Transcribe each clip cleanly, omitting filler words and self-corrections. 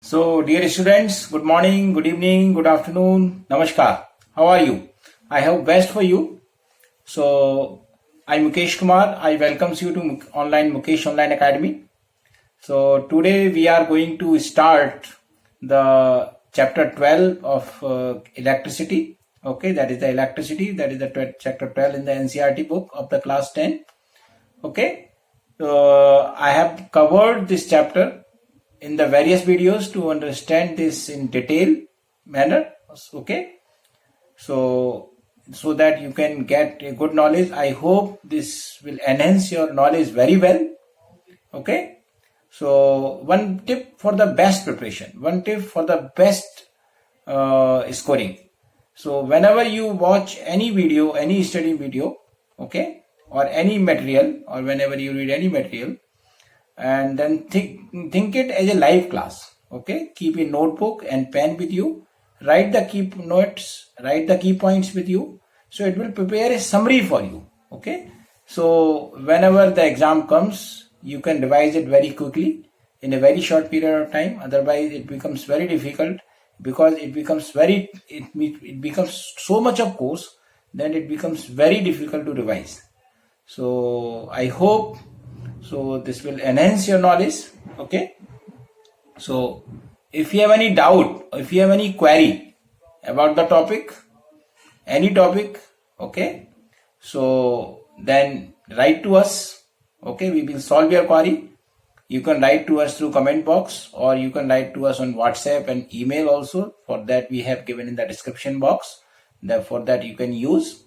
So, dear students, good morning, good evening, good afternoon, namaskar. How are you? I hope best for you. So, I'm Mukesh Kumar. I welcomes you to online Mukesh Online Academy. So, today we are going to start the chapter 12 of electricity. Okay, that is the electricity. That is the chapter 12 in the NCERT book of the class 10. Okay, so I have covered this chapter in the various videos to understand this in detail manner. Okay, so that you can get a good knowledge. I hope this will enhance your knowledge very well. Okay, so one tip for the best preparation, one tip for the best scoring. So whenever you watch any video, any study video, okay, or any material, or whenever you read any material, and then think it as a live class. Okay, keep a notebook and pen with you, write the key notes, write the key points with you, so it will prepare a summary for you. Okay, so whenever the exam comes, you can revise it very quickly in a very short period of time. Otherwise it becomes very difficult, because it becomes so much of course, then it becomes very difficult to revise. So I hope so this will enhance your knowledge. Okay, so if you have any doubt, if you have any query about the topic, any topic, okay, so then write to us. Okay, we will solve your query. You can write to us through comment box, or you can write to us on WhatsApp and email also. For that we have given in the description box, for that you can use.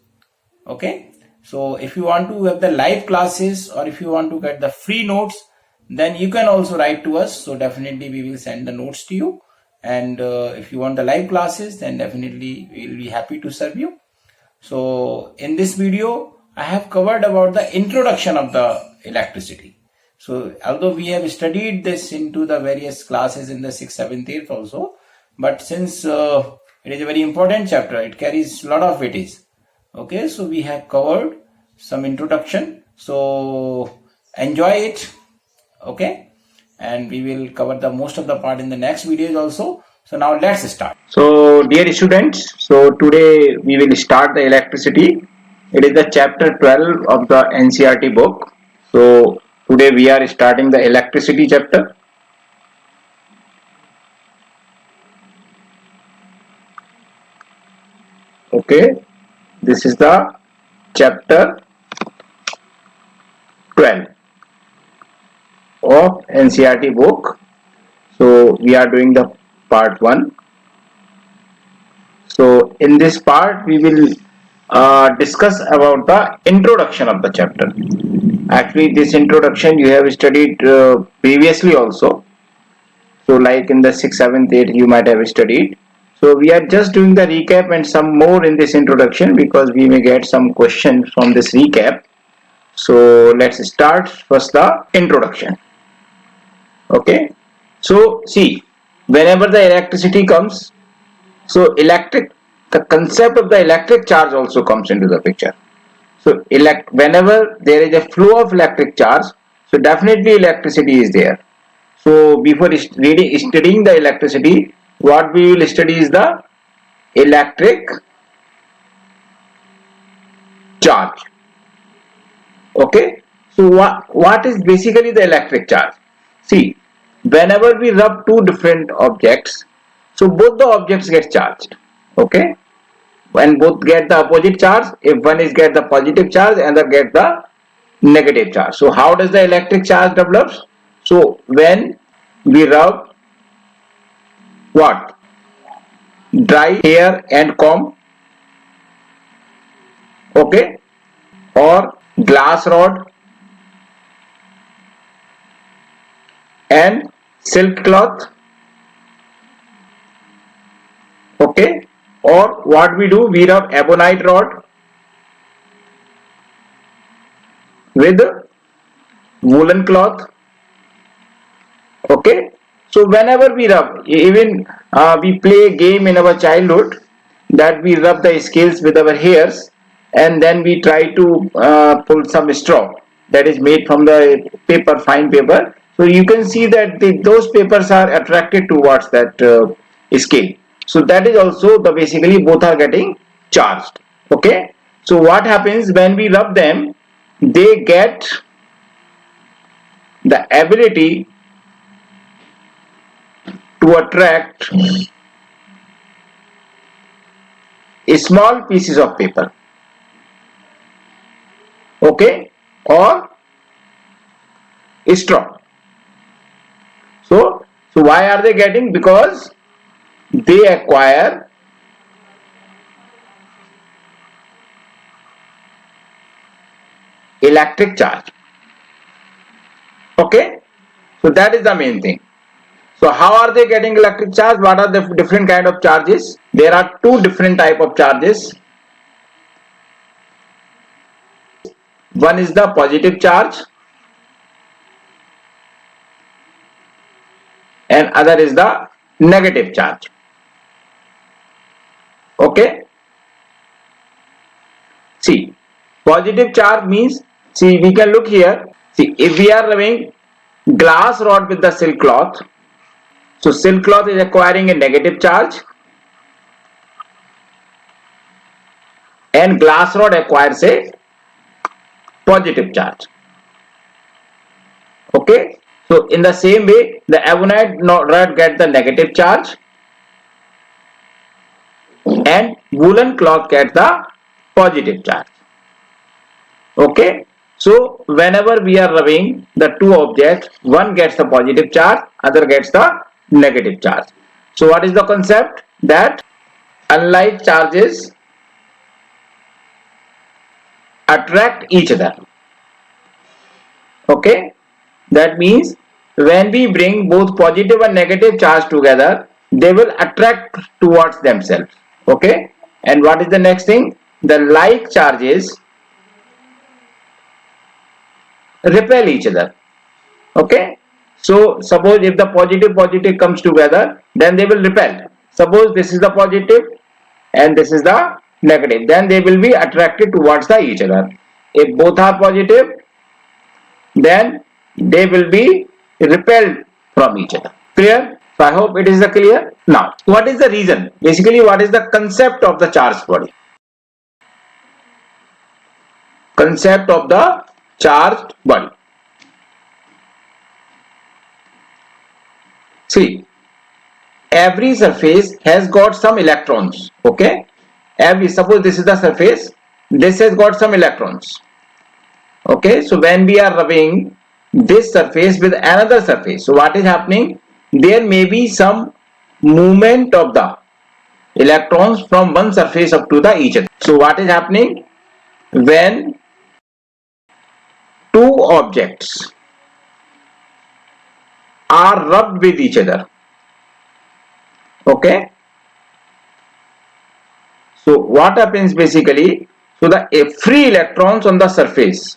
Okay, so if you want to have the live classes, or if you want to get the free notes, then you can also write to us. So definitely we will send the notes to you. And if you want the live classes, then definitely we will be happy to serve you. So in this video, I have covered about the introduction of the electricity. So although we have studied this into the various classes in the 6th, 7th, 8th also, but since it is a very important chapter, it carries a lot of weightage. Okay, so we have covered some introduction, so enjoy it. Okay, and we will cover the most of the part in the next videos also. So now let's start. So dear students, so today we will start the electricity. It is the chapter 12 of the NCERT book. So today we are starting the electricity chapter. Okay, this is the chapter 12 of NCERT book. So we are doing the part 1. So in this part we will discuss about the introduction of the chapter. Actually this introduction you have studied previously also. So like in the 6th, 7th, 8th you might have studied. So we are just doing the recap and some more in this introduction, because we may get some questions from this recap. So let's start first the introduction. Okay, so see, whenever the electricity comes, so the concept of the electric charge also comes into the picture. So whenever there is a flow of electric charge, so definitely electricity is there. So before studying the electricity, what we will study is the electric charge. Okay, so what is basically the electric charge? See, whenever we rub two different objects, so both the objects get charged. Okay, when both get the opposite charge, if one is get the positive charge and other get the negative charge. So how does the electric charge develops? So when we rub what? Dry hair and comb, okay, or glass rod and silk cloth, okay, or what we do, we rub ebonite rod with woolen cloth. Okay, so whenever we rub, even we play a game in our childhood that we rub the scales with our hairs, and then we try to pull some straw that is made from the paper, fine paper. So you can see that those papers are attracted towards that scale. So that is also the basically both are getting charged. Okay. So what happens when we rub them? They get the ability to attract small pieces of paper. Okay, or straw. So why are they getting? Because they acquire electric charge. Okay, so that is the main thing. So how are they getting electric charge? What are the different kind of charges? There are two different type of charges. One is the positive charge and other is the negative charge. Okay, see, positive charge means, see, we can look here. See, if we are rubbing glass rod with the silk cloth, so silk cloth is acquiring a negative charge and glass rod acquires a positive charge. Okay, so in the same way, the ebonite rod get the negative charge and woolen cloth get the positive charge. Okay, so whenever we are rubbing the two objects, one gets the positive charge, other gets the negative charge. So what is the concept? That unlike charges attract each other. Okay, that means when we bring both positive and negative charge together, they will attract towards themselves. Okay, and what is the next thing? The like charges repel each other. Okay, so suppose if the positive comes together, then they will repel. Suppose this is the positive and this is the negative, then they will be attracted towards the each other. If both are positive, then they will be repelled from each other. Clear? So I hope it is clear. Now, what is the reason? Basically, what is the concept of the charged body? Concept of the charged body. See, every surface has got some electrons. Okay, suppose this is the surface, this has got some electrons. Okay, so when we are rubbing this surface with another surface, so what is happening? There may be some movement of the electrons from one surface up to the each other. So what is happening when two objects are rubbed with each other? Okay, so what happens basically? So the free electrons on the surface,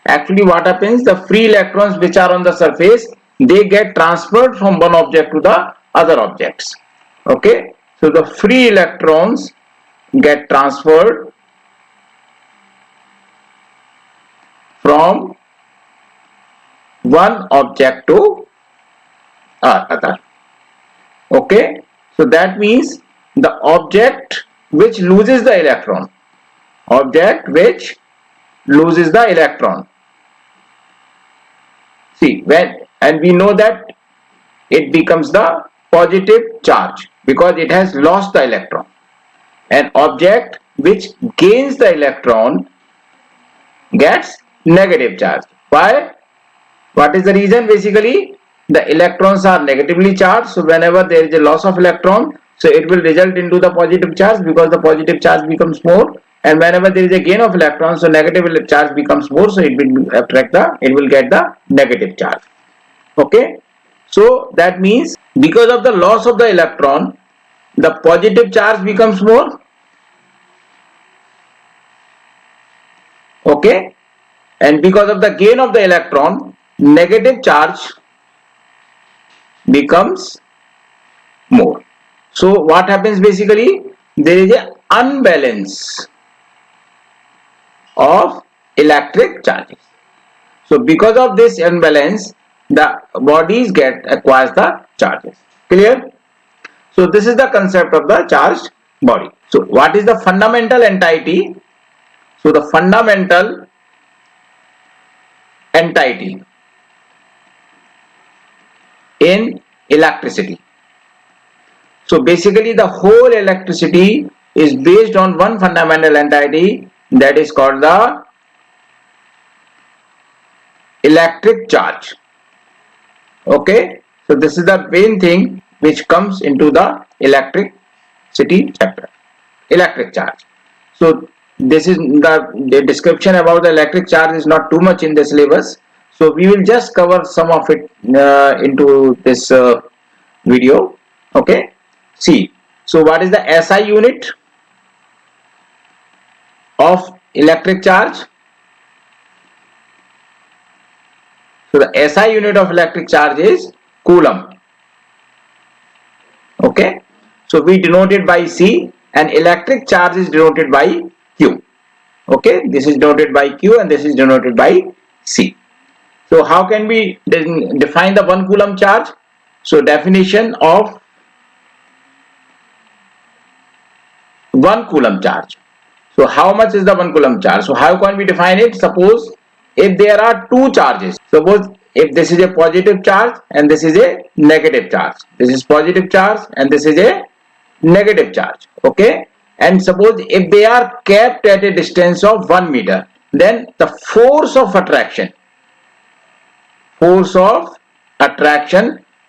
actually what happens, the free electrons which are on the surface, they get transferred from one object to the other objects. Okay, so the free electrons get transferred from one object to other. Okay, so that means the object which loses the electron, see, and we know that it becomes the positive charge because it has lost the electron. An object which gains the electron gets negative charge. Why? What is the reason? Basically, the electrons are negatively charged, so whenever there is a loss of electron, so it will result into the positive charge because the positive charge becomes more, and whenever there is a gain of electrons, so negative charge becomes more, so it will get the negative charge. Okay, so that means because of the loss of the electron, the positive charge becomes more. Okay, and because of the gain of the electron, negative charge becomes more. So what happens basically? There is an unbalance of electric charges. So because of this imbalance, the bodies acquires the charges. Clear? So this is the concept of the charged body. So what is the fundamental entity? So the fundamental entity in electricity. So basically the whole electricity is based on one fundamental entity, that is called the electric charge. Okay, so this is the main thing which comes into the electricity chapter, electric charge. So this is the description about the electric charge is not too much in the syllabus, so we will just cover some of it into this video. Okay, see, so what is the SI unit of electric charge? So the SI unit of electric charge is coulomb. Okay, so we denote it by C, and electric charge is denoted by Q. Okay, this is denoted by Q and this is denoted by C. So how can we define the 1 coulomb charge? So definition of 1 coulomb charge. So how much is the 1 coulomb charge? So how can we define it? Suppose if there are two charges, suppose if this is a positive charge and this is a negative charge, this is positive charge and this is a negative charge. Okay, and suppose if they are kept at a distance of 1 meter, then the force of attraction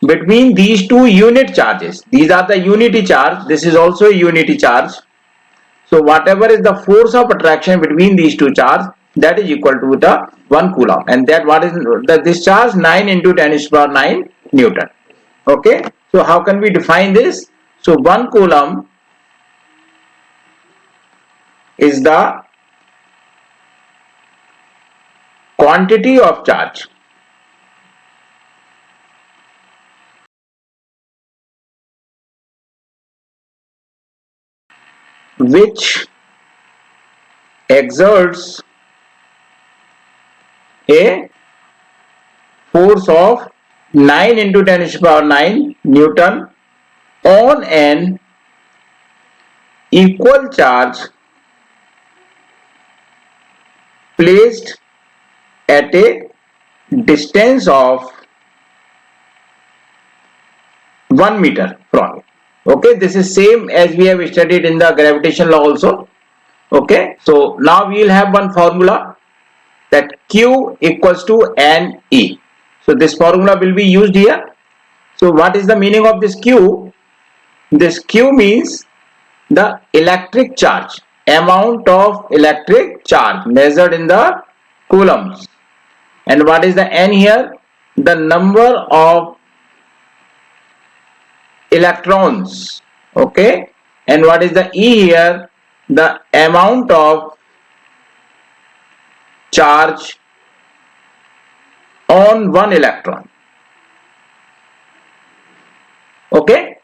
between these two unit charges, these are the unity charge, this is also a unity charge. So whatever is the force of attraction between these two charges, that is equal to the 1 coulomb, and that what is this charge? 9 into 10 to the power 9 Newton. Okay, so how can we define this? So 1 coulomb is the quantity of charge which exerts a force of 9 into 10 to the power 9 Newton on an equal charge placed at a distance of 1 meter from it. Okay, this is same as we have studied in the gravitation law also. Okay, so now we will have one formula, that Q equals to NE. So this formula will be used here. So what is the meaning of this Q? This Q means the electric charge, amount of electric charge measured in the coulombs. And what is the N here? The number of electrons. Okay, and what is the E here? The amount of charge on one electron. Okay,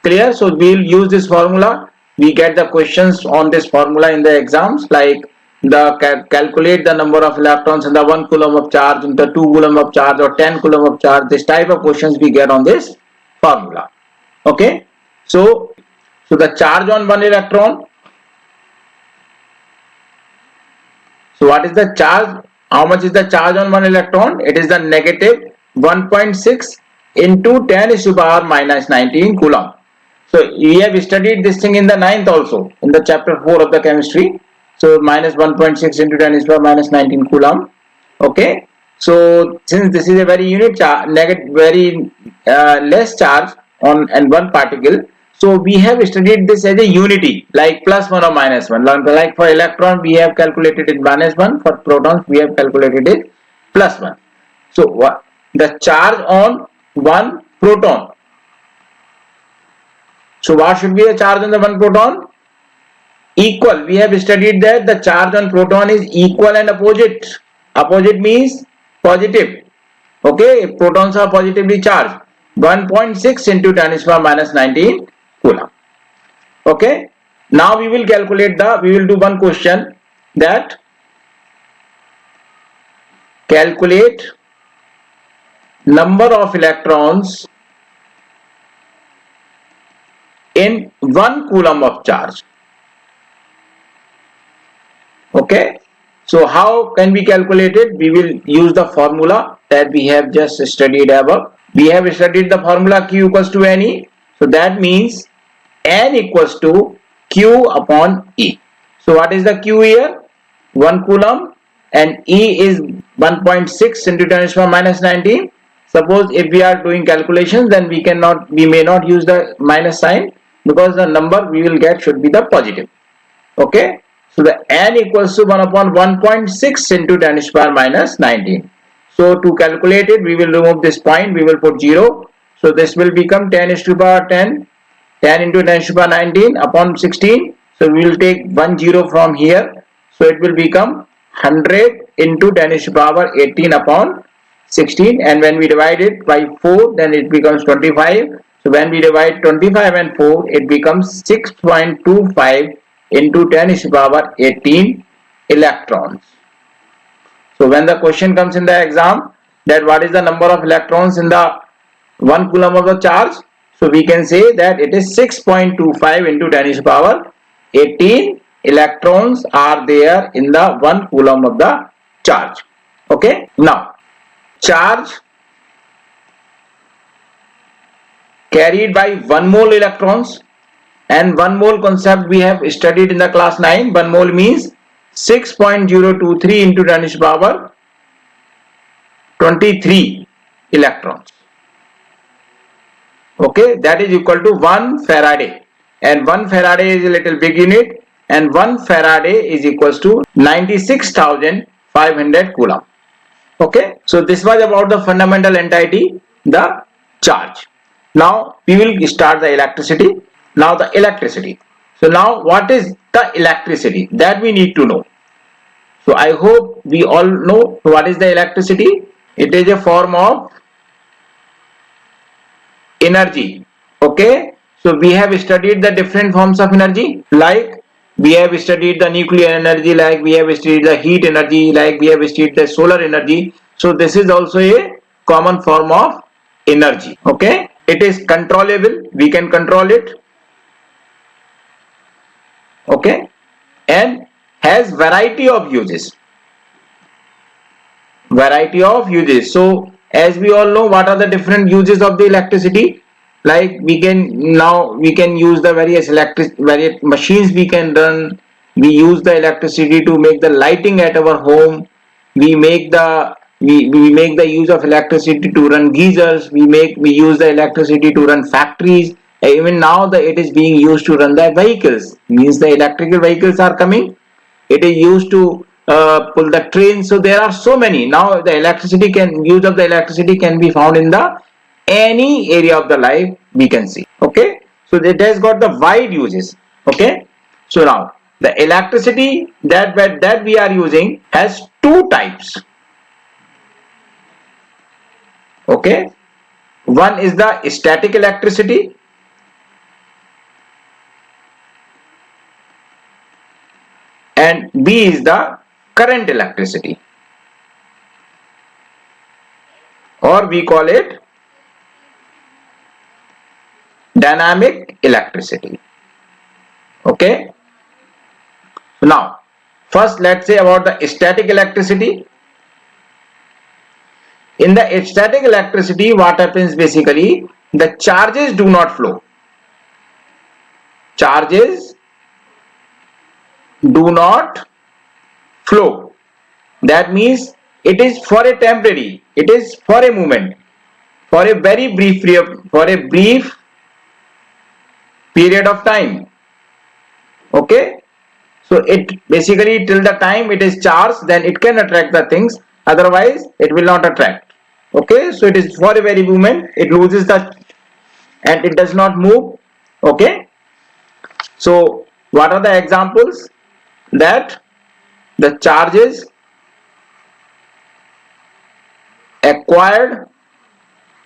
clear? So we will use this formula. We get the questions on this formula in the exams, like calculate the number of electrons in the 1 coulomb of charge, in the 2 coulomb of charge, or 10 coulomb of charge. This type of questions we get on this formula. Okay, so the charge on one electron. So what is the charge? How much is the charge on one electron? It is the negative 1.6 into 10 to the power minus 19 coulomb. So we have studied this thing in the 9th also, in the chapter 4 of the chemistry. So minus 1.6 into 10 to the power minus 19 coulomb. Okay, so since this is a very unit charge, very less charge on and one particle, so we have studied this as a unity, like plus 1 or minus 1. Like for electron we have calculated it minus 1, for protons we have calculated it plus 1. So what the charge on one proton? So what should be the charge on the one proton? Equal. We have studied that the charge on proton is equal and opposite. Opposite means positive. Okay, if protons are positively charged, 1.6 into 10 to the power minus 19 coulomb. Okay, now we will calculate we will do one question, that calculate number of electrons in 1 coulomb of charge. Okay, so how can we calculate it? We will use the formula that we have just studied above. We have studied the formula Q equals to Ne. So that means N equals to Q upon E. So what is the Q here? 1 coulomb, and E is 1.6 into 10 to the power minus 19. Suppose if we are doing calculations, then we may not use the minus sign, because the number we will get should be the positive. Okay, so the N equals to 1 upon 1.6 into 10 to the power minus 19. So to calculate it, we will remove this point, we will put 0. So this will become 10 to the power 10, 10 into 10 to the power 19 upon 16. So we will take 1 0 from here. So it will become 100 into 10 to the power 18 upon 16, and when we divide it by 4, then it becomes 25. So when we divide 25 and 4, it becomes 6.25 into 10 to the power 18 electrons. So when the question comes in the exam that what is the number of electrons in the 1 coulomb of the charge, so we can say that it is 6.25 into 10 to the power 18 electrons are there in the 1 coulomb of the charge. Okay, now charge carried by 1 mole electrons, and 1 mole concept we have studied in the class 9. 1 mole means 6.023 into 10 to the power 23 electrons. Okay, that is equal to 1 Faraday, and 1 Faraday is a little big unit, and 1 Faraday is equals to 96,500 coulomb. Okay, so this was about the fundamental entity, the charge. Now we will start the electricity. Now the electricity. So now what is the electricity, that we need to know. So I hope we all know what is the electricity. It is a form of energy. Okay, so we have studied the different forms of energy, like we have studied the nuclear energy, like we have studied the heat energy, like we have studied the solar energy. So this is also a common form of energy. Okay, it is controllable, we can control it. Okay, and has variety of uses. So as we all know, what are the different uses of the electricity? Like we can use the various machines we can run. We use the electricity to make the lighting at our home. We make the use of electricity to run geysers. We use the electricity to run factories. Even now it is being used to run the vehicles. Means the electrical vehicles are coming. It is used to pull the train. So there are so many. Now the use of the electricity can be found in the any area of the life we can see. Okay, so it has got the wide uses. Okay, so now the electricity that we are using has two types. Okay, one is the static electricity, and B is the current electricity, or we call it dynamic electricity. Okay, now first let's say about the static electricity. In the static electricity, what happens basically, the charges do not flow. Charges do not flow. That means it is for a temporary, it is for a moment, for a very brief period of time. Okay, so it basically till the time it is charged, then it can attract the things, otherwise it will not attract. Okay, so it is for a very moment, it loses the and it does not move. Okay, so what are the examples? That the charges acquired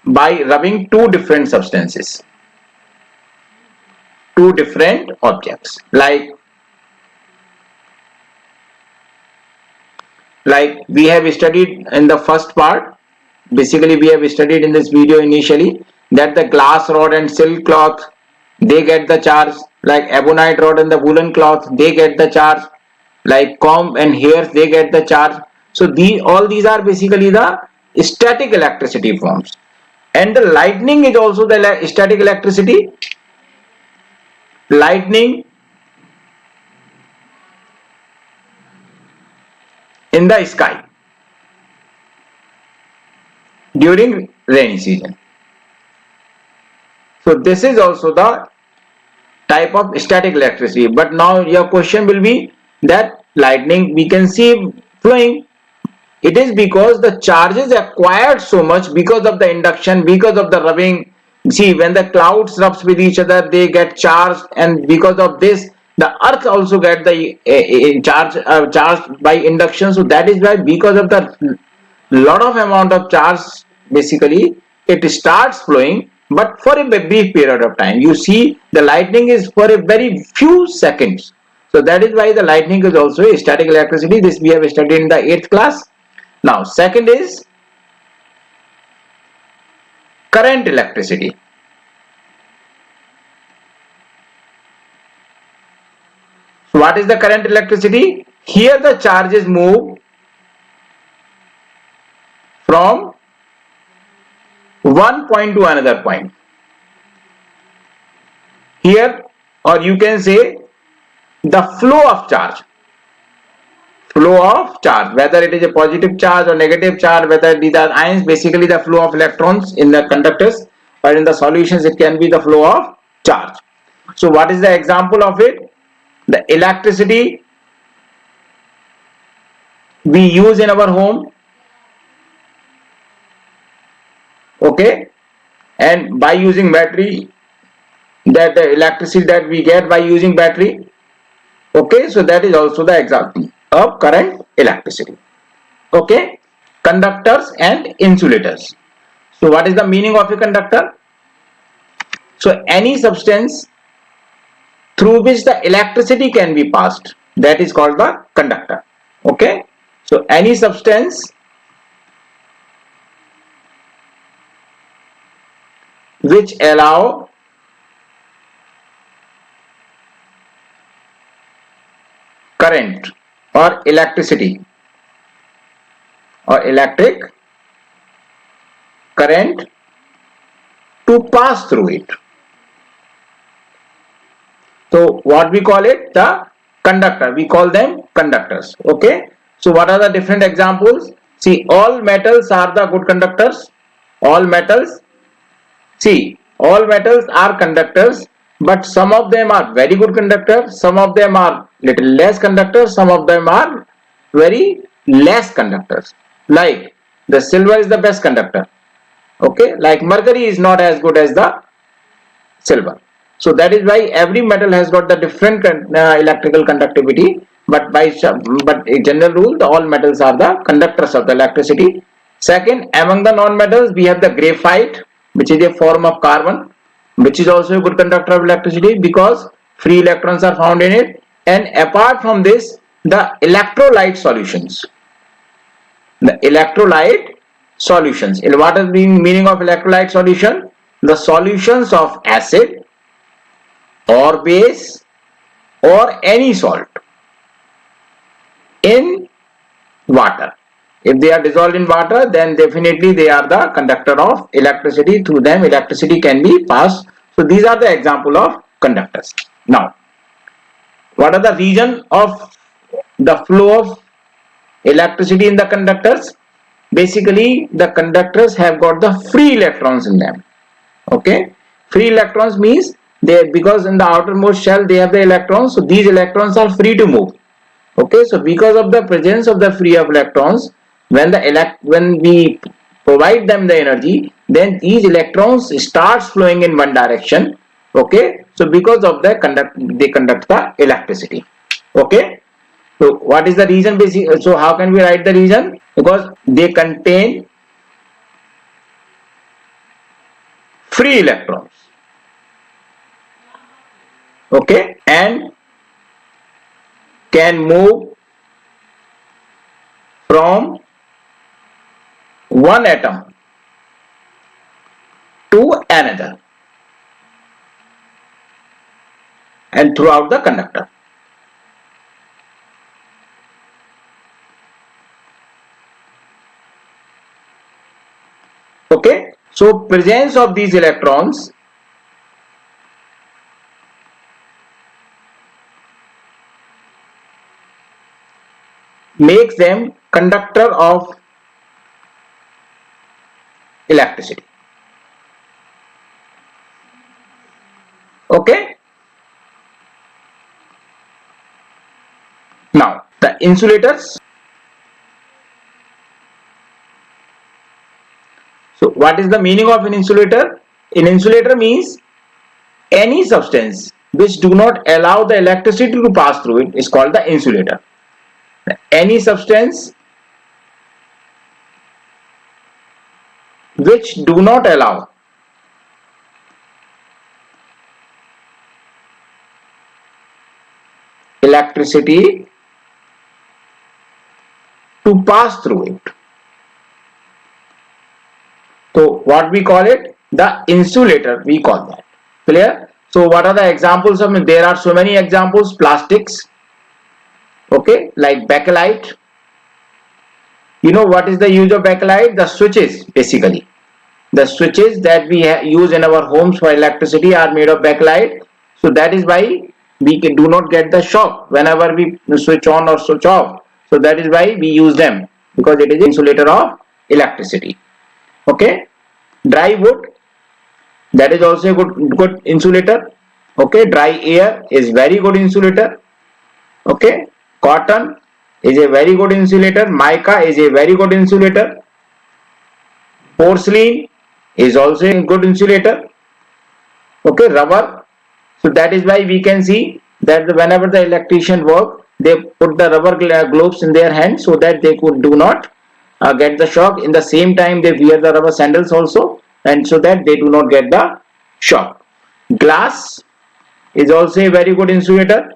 by rubbing two different substances, two different objects, like we have studied in the first part, basically we have studied in this video initially, that the glass rod and silk cloth, they get the charge, like ebonite rod and the woolen cloth, they get the charge, like comb and hairs, they get the charge. So all these are basically the static electricity forms. And the lightning is also the static electricity. Lightning in the sky during rainy season. So this is also the type of static electricity. But now your question will be that lightning we can see flowing. It is because the charge is acquired so much because of the induction, because of the rubbing. See, when the clouds rubs with each other, they get charged, and because of this, the earth also get the charged by induction. So that is why, because of the lot of amount of charge, basically it starts flowing, but for a brief period of time. You see, the lightning is for a very few seconds. So that is why the lightning is also a static electricity. This we have studied in the 8th class. Now second is current electricity. So what is the current electricity? Here the charges move from one point to another point. Here, or you can say, the flow of charge. Flow of charge, whether it is a positive charge or negative charge, whether these are ions, basically the flow of electrons in the conductors, or in the solutions it can be the flow of charge. So what is the example of it? The electricity we use in our home, okay, and by using battery, that the electricity that we get by using battery, okay, so that is also the example of current electricity. Okay, conductors and insulators. So what is the meaning of a conductor? So any substance through which the electricity can be passed, that is called the conductor. Okay, so any substance which allow current or electricity or electric current to pass through it. So what we call it? The conductor. We call them conductors. Okay. So what are the different examples? See, all metals are the good conductors. All metals. See, all metals are conductors, but some of them are very good conductors, some of them are little less conductors, some of them are very less conductors. Like the silver is the best conductor. Okay, like mercury is not as good as the silver. So that is why every metal has got the different electrical conductivity. But but a general rule, all metals are the conductors of the electricity. Second, among the non-metals, we have the graphite, which is a form of carbon, which is also a good conductor of electricity because free electrons are found in it. And apart from this, the electrolyte solutions. The electrolyte solutions. What is the meaning of electrolyte solution? The solutions of acid or base or any salt in water. If they are dissolved in water, then definitely they are the conductor of electricity. Through them electricity can be passed. So these are the example of conductors. Now, what are the reason of the flow of electricity in the conductors? Basically, the conductors have got the free electrons in them. Okay, free electrons means they, because in the outermost shell they have the electrons, so these electrons are free to move. Okay, so because of the presence of the free of electrons, when we provide them the energy, then these electrons starts flowing in one direction. Okay, so because of the they conduct the electricity. Okay, so what is the reason? So how can we write the reason? Because they contain free electrons. Okay, and can move from one atom to another and throughout the conductor. Okay, so presence of these electrons makes them conductor of electricity. Okay, now the insulators. So what is the meaning of an insulator? An insulator means any substance which do not allow the electricity to pass through it is called the insulator. Any substance which do not allow electricity to pass through it. So what we call it? The insulator we call that. Clear? So what are the examples of it? There are so many examples. Plastics, okay, like bakelite. You know what is the use of bakelite? The switches, basically. The switches that we use in our homes for electricity are made of bakelite. So that is why we do not get the shock whenever we switch on or switch off. So that is why we use them, because it is an insulator of electricity. Okay, dry wood, that is also a good insulator. Okay, dry air is very good insulator. Okay, cotton is a very good insulator. Mica is a very good insulator. Porcelain is also a good insulator. Okay, rubber. So that is why we can see that whenever the electrician work, they put the rubber gloves in their hands so that they do not get the shock. In the same time, they wear the rubber sandals also, and so that they do not get the shock. Glass is also a very good insulator.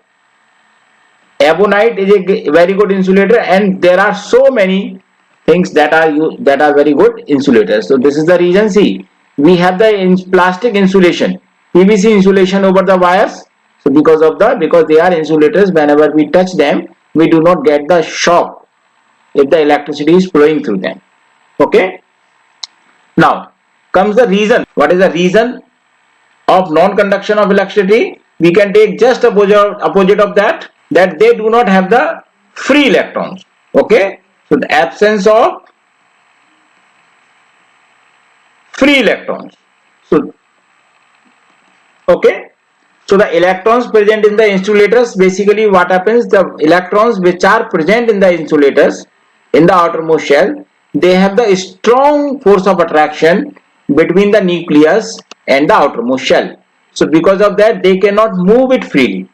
Ebonite is a very good insulator, and there are so many things that are very good insulators. So this is the reason. See, we have the plastic insulation, PVC insulation over the wires. So because they are insulators, whenever we touch them, we do not get the shock if the electricity is flowing through them. Okay. Now comes the reason. What is the reason of non-conduction of electricity? We can take just opposite of that they do not have the free electrons. Okay, so the absence of free electrons. So okay, so the electrons present in the insulators, basically what happens, the electrons which are present in the insulators in the outermost shell, they have the strong force of attraction between the nucleus and the outermost shell. So because of that, they cannot move it freely.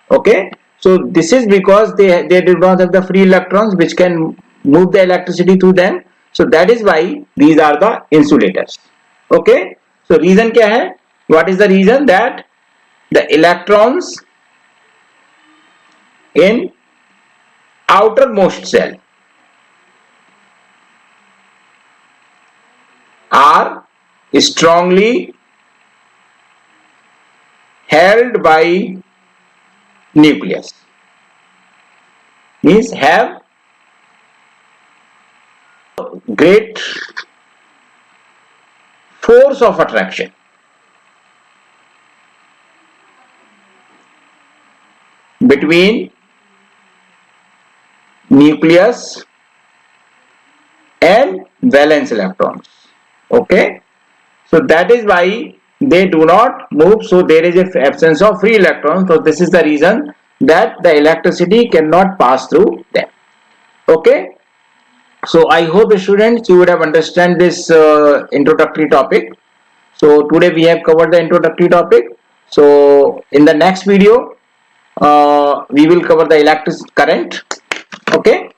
Okay, so this is because they do not have the free electrons which can move the electricity through them. So that is why these are the insulators. Okay, so reason kya hai? What is the reason? That the electrons in outermost shell are strongly held by nucleus, means have great force of attraction between nucleus and valence electrons. Okay, so that is why they do not move. So there is an absence of free electrons. So this is the reason that the electricity cannot pass through them. Okay, so I hope students you would have understand this introductory topic. So today we have covered the introductory topic. So in the next video we will cover the electric current. Okay,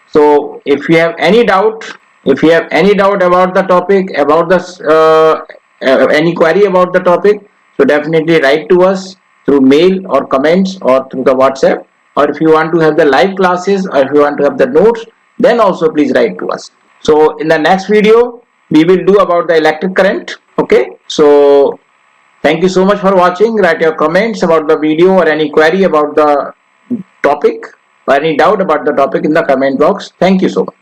so if you have any doubt about the topic, about the any query about the topic, so definitely write to us through mail or comments or through the WhatsApp, or if you want to have the live classes or if you want to have the notes, then also please write to us. So in the next video we will do about the electric current. Okay, so thank you so much for watching. Write your comments about the video or any query about the topic or any doubt about the topic in the comment box. Thank you so much.